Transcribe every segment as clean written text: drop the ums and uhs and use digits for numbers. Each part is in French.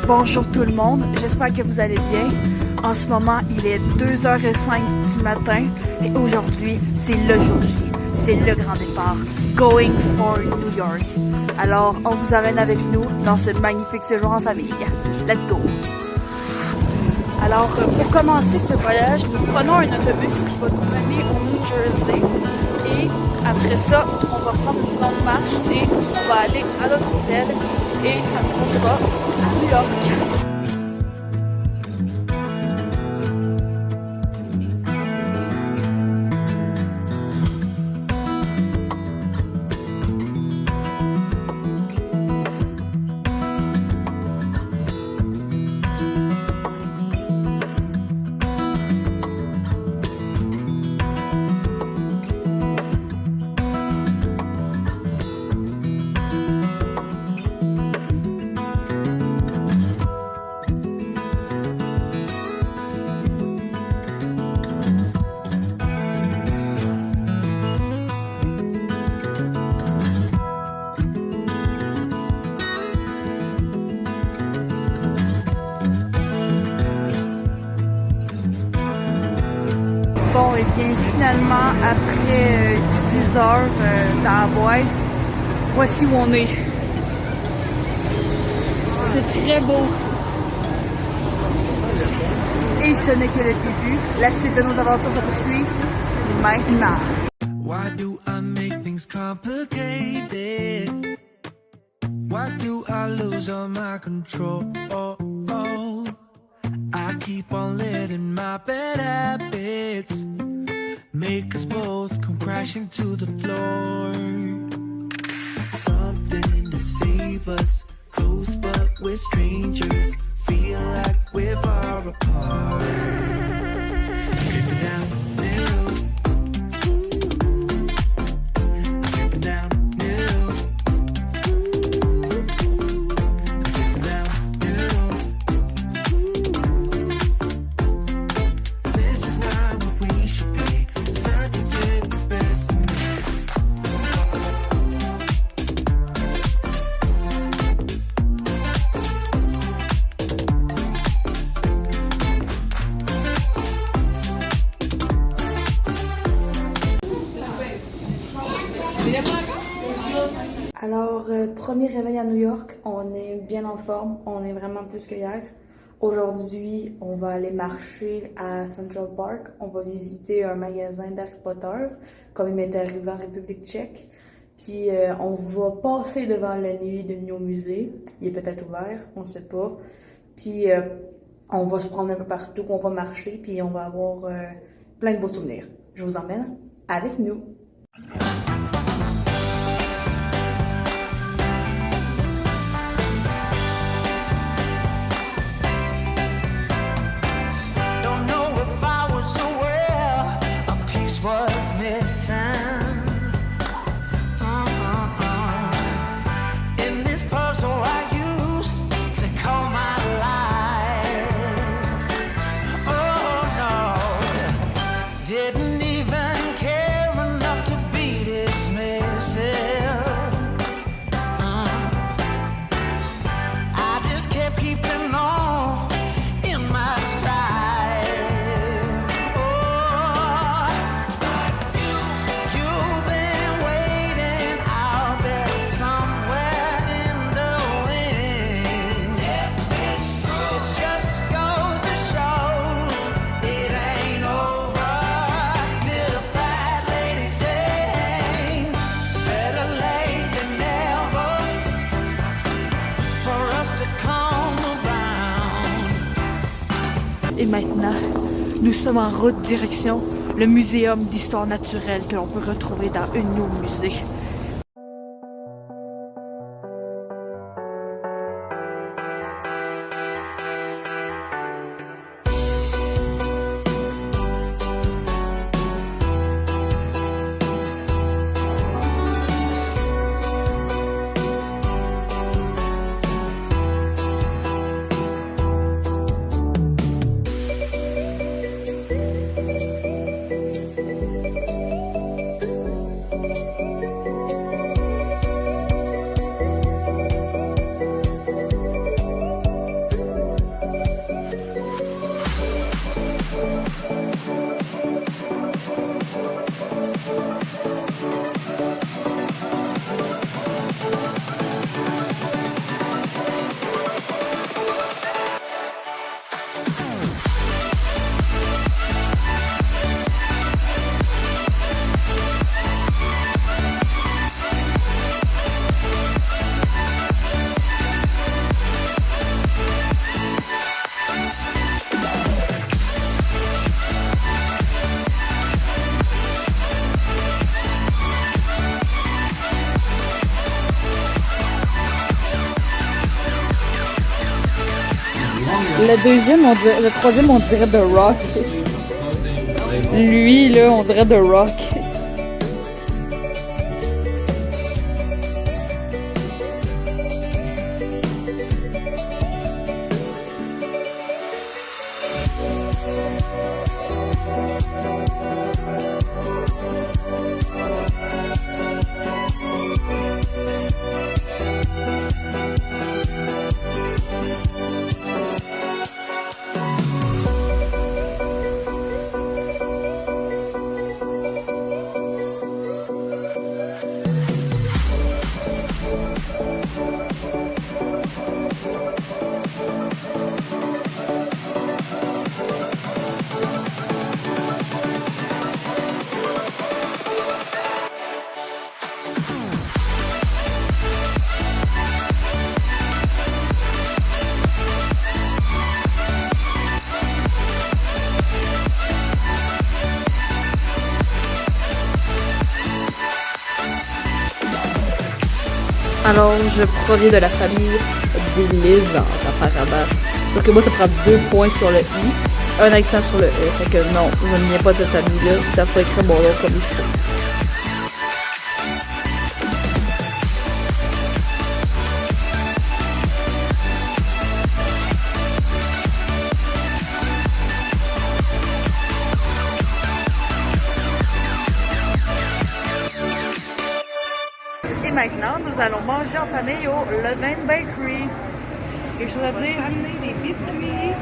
Bonjour tout le monde, j'espère que vous allez bien. En ce moment, il est 2h05 du matin et aujourd'hui, c'est le jour J. C'est le grand départ. Going for New York. Alors, on vous amène avec nous dans ce magnifique séjour en famille. Let's go! Alors, pour commencer ce voyage, nous prenons un autobus qui va nous mener au New Jersey. Et après ça, on va prendre une longue marche et on va aller à notre hôtel et ça nous conduira à New York. Bon, et bien finalement, après 10 heures dans la boîte, voici où on est. C'est très beau. Et ce n'est que le début. La suite de nos aventures se poursuit maintenant. Why do I make things complicated? Why do I lose all my control? I keep on letting my bad habits make us both come crashing to the floor. Something to save us, close but we're strangers. Feel like we're far apart. Stripping down the middle. Stripping down the middle. Stripping down the middle. This is not what we should be. Trying to get the best of me. Alors, premier réveil à New York, on est bien en forme, on est vraiment plus que hier. Aujourd'hui, on va aller marcher à Central Park, on va visiter un magasin d'Harry Potter, comme il m'était arrivé en République tchèque. Puis on va passer devant la nuit de New Musée, il est peut-être ouvert, on sait pas. Puis on va se prendre un peu partout, on va marcher, puis on va avoir plein de beaux souvenirs. Je vous emmène avec nous. Was missing in this puzzle I used to call my life. Oh no, didn't even care enough to be dismissive. I just kept keeping on in my stride. Et maintenant, nous sommes en route direction le muséum d'histoire naturelle que l'on peut retrouver dans un nouveau musée. Le deuxième, le troisième, on dirait The Rock. Lui, là, on dirait The Rock. Alors, je proviens de la famille des lézards, apparemment. Donc moi, ça prend 2 points sur le I, un accent sur le E. Fait que non, je ne viens pas de cette famille-là. Ça faut écrire mon nom comme il faut. Et maintenant, nous allons manger en famille au Levain Bakery. Quelque chose à dire? Amener des biscuits.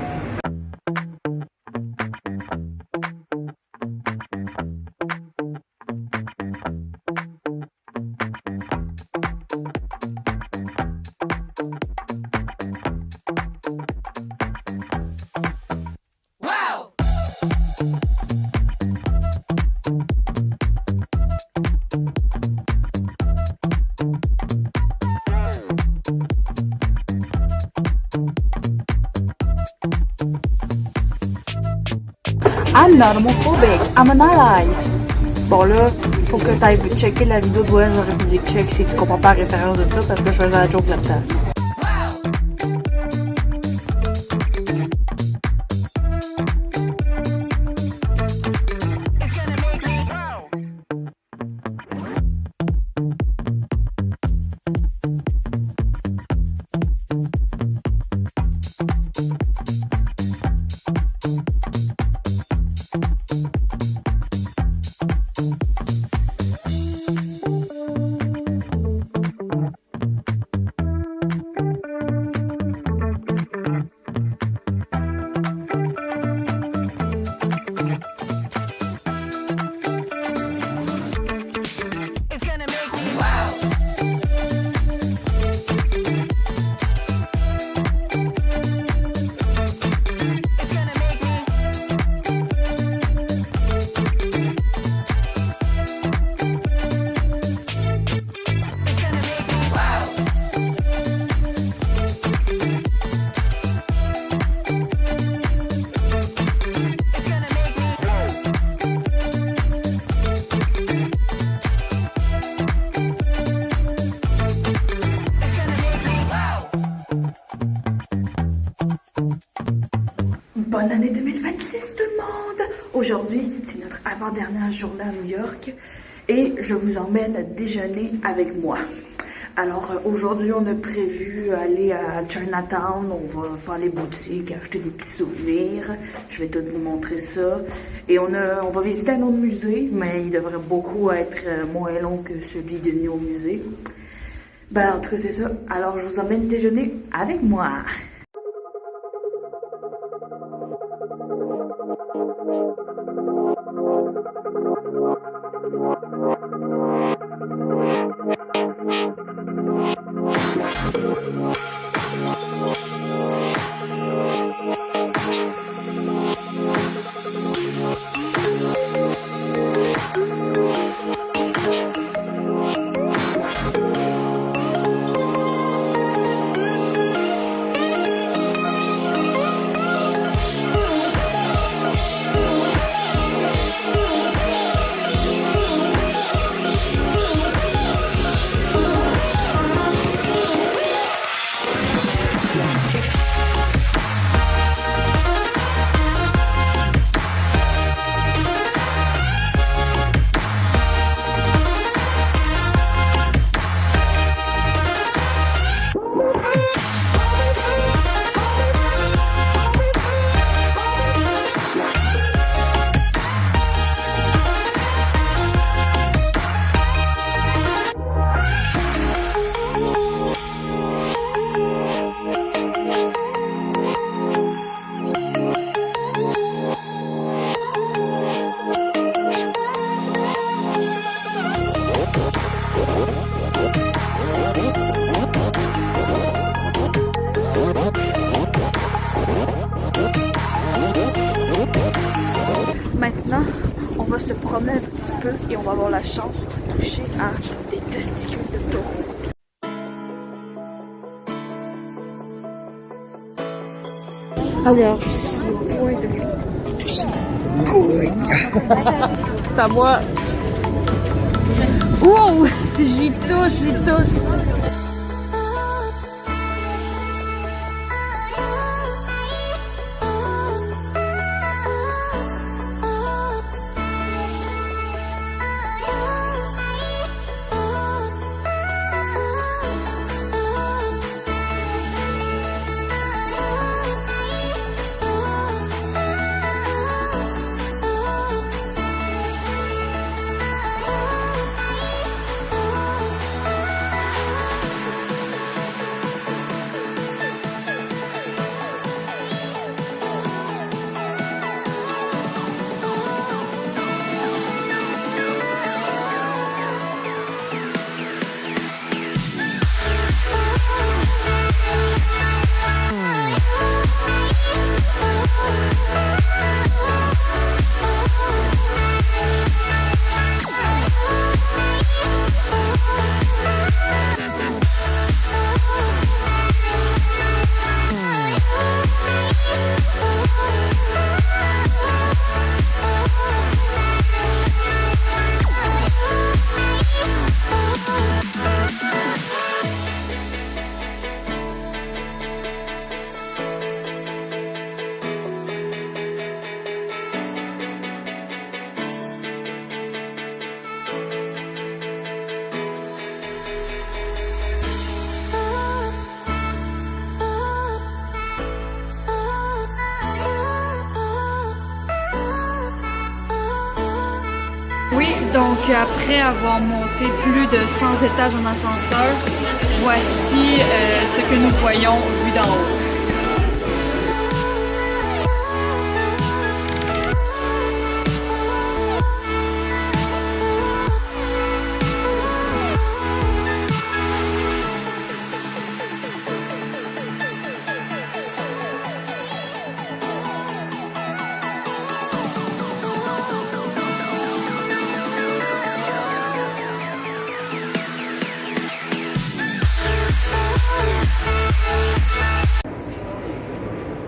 I'm not homophobic, I'm an ally. Bon là, faut que tu ailles checker la vidéo de Voyage en République Tchèque si tu comprends pas la référence de ça parce que je faisais la joke là-dedans. Bonne année 2026 tout le monde! Aujourd'hui, c'est notre avant-dernière journée à New York et je vous emmène déjeuner avec moi. Alors aujourd'hui, on a prévu aller à Chinatown, on va faire les boutiques, acheter des petits souvenirs, je vais tout vous montrer ça. Et on va visiter un autre musée, mais il devrait beaucoup être moins long que celui de New Musée. Ben en tout cas c'est ça, alors je vous emmène déjeuner avec moi. un petit peu et on va avoir la chance de toucher à des testicules de taureau. Alors, je suis au point de toucher couille. C'est à moi. Wow! J'y touche, j'y touche. Oui, donc après avoir monté plus de 100 étages en ascenseur, voici ce que nous voyons vu d'en haut.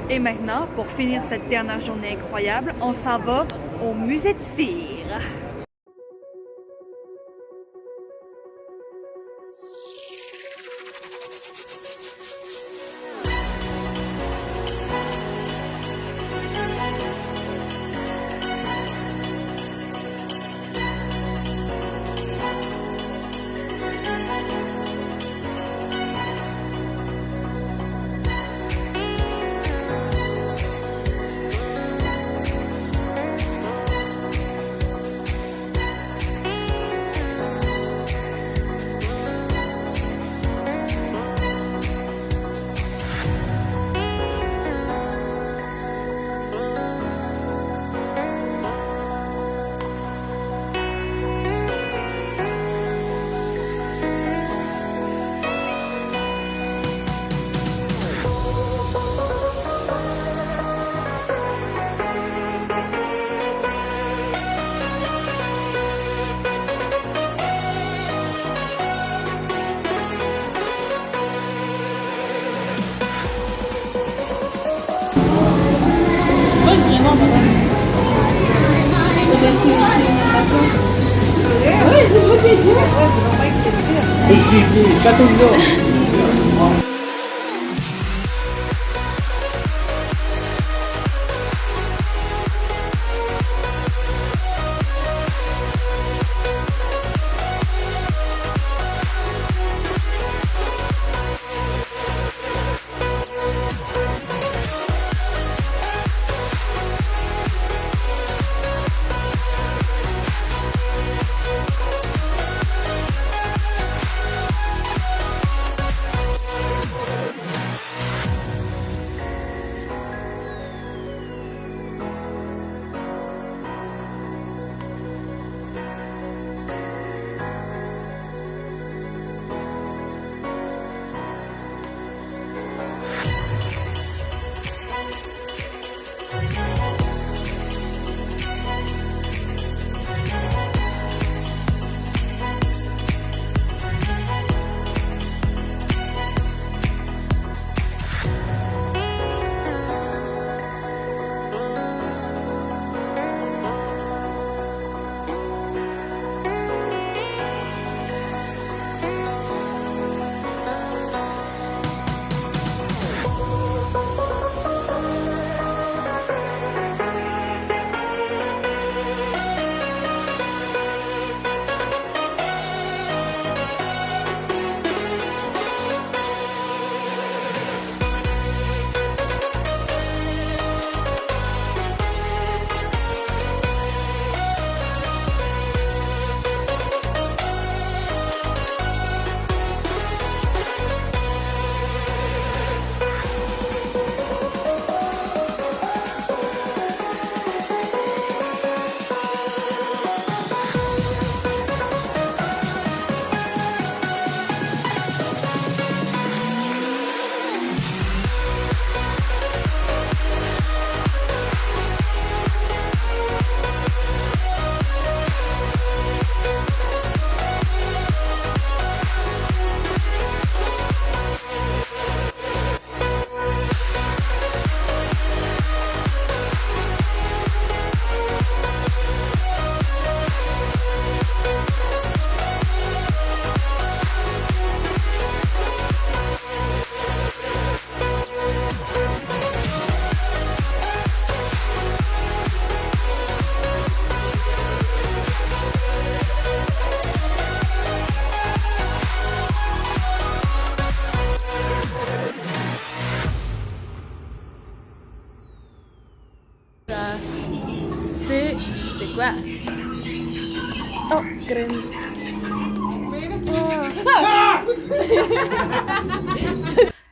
Et maintenant, pour finir cette dernière journée incroyable, on s'en va au musée de cire. cringe.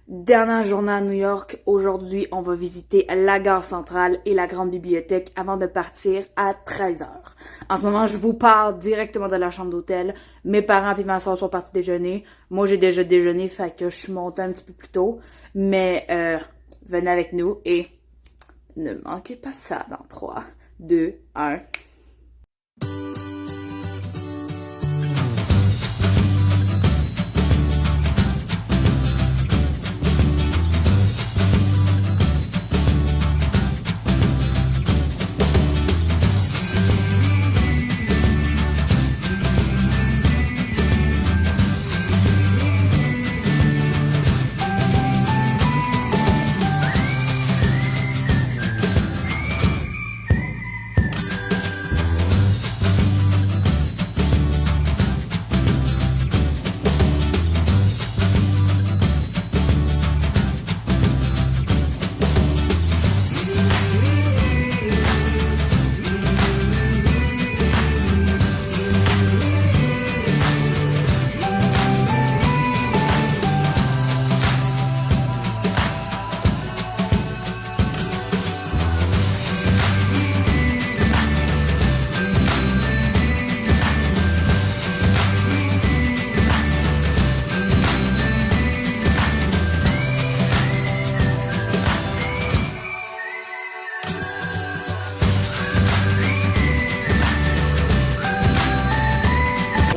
Dernière journée à New York. Aujourd'hui, on va visiter la gare centrale et la grande bibliothèque avant de partir à 13h. En ce moment, je vous parle directement de la chambre d'hôtel. Mes parents et ma soeur sont partis déjeuner. Moi, j'ai déjà déjeuné, fait que je suis montée un petit peu plus tôt. Mais venez avec nous et ne manquez pas ça dans 3, 2, 1...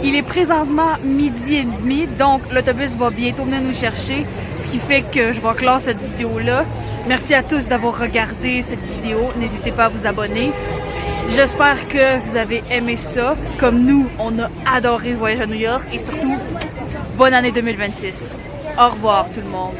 Il est présentement 12h30, donc l'autobus va bientôt venir nous chercher, ce qui fait que je vais clore cette vidéo-là. Merci à tous d'avoir regardé cette vidéo. N'hésitez pas à vous abonner. J'espère que vous avez aimé ça. Comme nous, on a adoré le voyage à New York et surtout, bonne année 2026. Au revoir tout le monde.